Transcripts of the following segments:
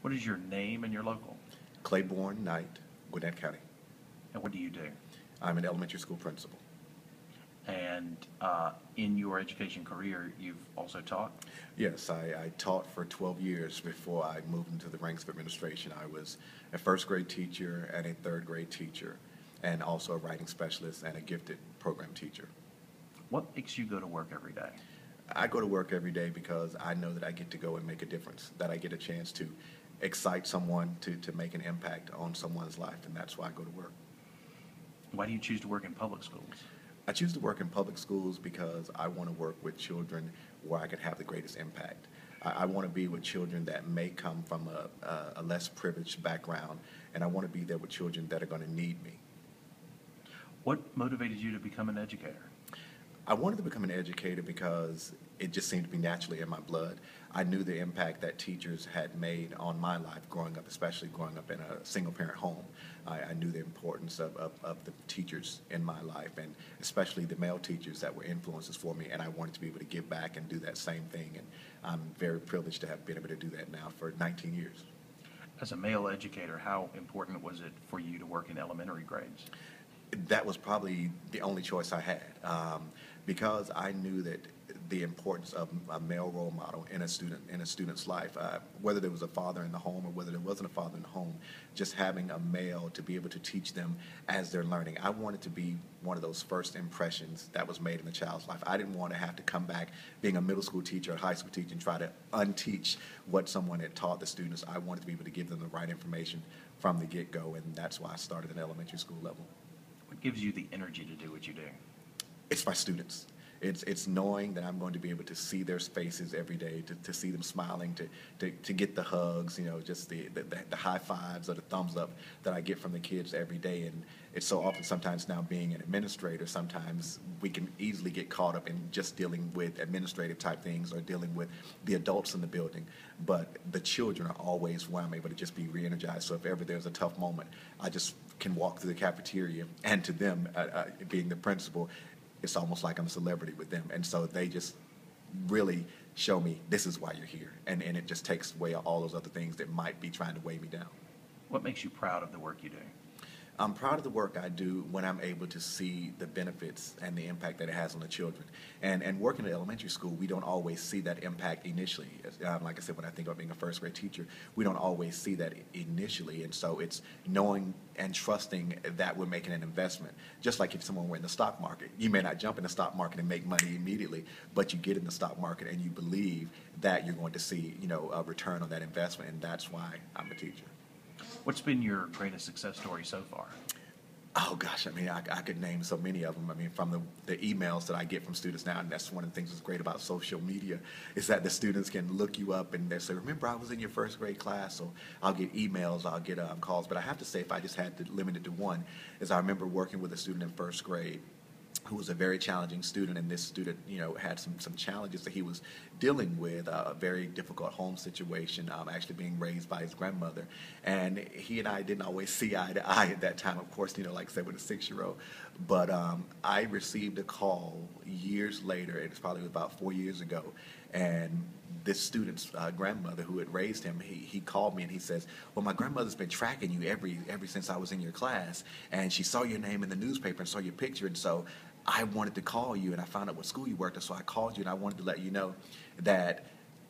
What is your name and your local? Clayborn Knight, Gwinnett County. And what do you do? I'm an elementary school principal. And in your education career, you've also taught? Yes, I taught for 12 years before I moved into the ranks of administration. I was a first grade teacher and a third grade teacher, and also a writing specialist and a gifted program teacher. What makes you go to work every day? I go to work every day because I know that I get to go and make a difference, that I get a chance to excite someone, to make an impact on someone's life, and that's why I go to work. Why do you choose to work in public schools? I choose to work in public schools because I want to work with children where I can have the greatest impact. I want to be with children that may come from a less privileged background, and I want to be there with children that are going to need me. What motivated you to become an educator? I wanted to become an educator because it just seemed to be naturally in my blood. I knew the impact that teachers had made on my life growing up, especially growing up in a single-parent home. I knew the importance of the teachers in my life, and especially the male teachers that were influences for me, and I wanted to be able to give back and do that same thing, and I'm very privileged to have been able to do that now for 19 years. As a male educator, how important was it for you to work in elementary grades? That was probably the only choice I had, because I knew that the importance of a male role model in a student's life, whether there was a father in the home or whether there wasn't a father in the home, just having a male to be able to teach them as they're learning. I wanted to be one of those first impressions that was made in the child's life. I didn't want to have to come back being a middle school teacher or high school teacher and try to unteach what someone had taught the students. I wanted to be able to give them the right information from the get-go, and that's why I started at elementary school level. What gives you the energy to do what you do? It's my students. It's knowing that I'm going to be able to see their faces every day, to see them smiling, to get the hugs, just the high fives or the thumbs up that I get from the kids every day. And it's so often sometimes now being an administrator, sometimes we can easily get caught up in just dealing with administrative type things or dealing with the adults in the building. But the children are always where I'm able to just be re-energized. So if ever there's a tough moment, I just can walk through the cafeteria, and to them, being the principal, it's almost like I'm a celebrity with them. And so they just really show me, this is why you're here. And it just takes away all those other things that might be trying to weigh me down. What makes you proud of the work you do? I'm proud of the work I do when I'm able to see the benefits and the impact that it has on the children. And working at elementary school, we don't always see that impact initially. Like I said, when I think about being a first grade teacher, we don't always see that initially. And so it's knowing and trusting that we're making an investment. Just like if someone were in the stock market, you may not jump in the stock market and make money immediately, but you get in the stock market and you believe that you're going to see, a return on that investment. And that's why I'm a teacher. What's been your greatest success story so far? Oh, gosh, I could name so many of them. From the emails that I get from students now, and that's one of the things that's great about social media, is that the students can look you up and they say, remember, I was in your first grade class. So I'll get emails, I'll get calls. But I have to say, if I just had to limit it to one, is I remember working with a student in first grade who was a very challenging student, and this student, had some challenges that he was dealing with, a very difficult home situation, actually being raised by his grandmother. And he and I didn't always see eye to eye at that time, of course, like I said, with a 6-year-old. But I received a call years later, it was probably about 4 years ago, and this student's grandmother who had raised him, he called me and he says, well, my grandmother's been tracking you ever since I was in your class, and she saw your name in the newspaper and saw your picture, and so I wanted to call you, and I found out what school you worked at, so I called you, and I wanted to let you know that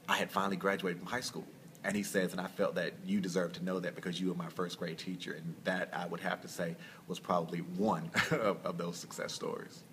I had finally graduated from high school. And he says, and I felt that you deserve to know that because you were my first grade teacher, and that, I would have to say, was probably one of those success stories.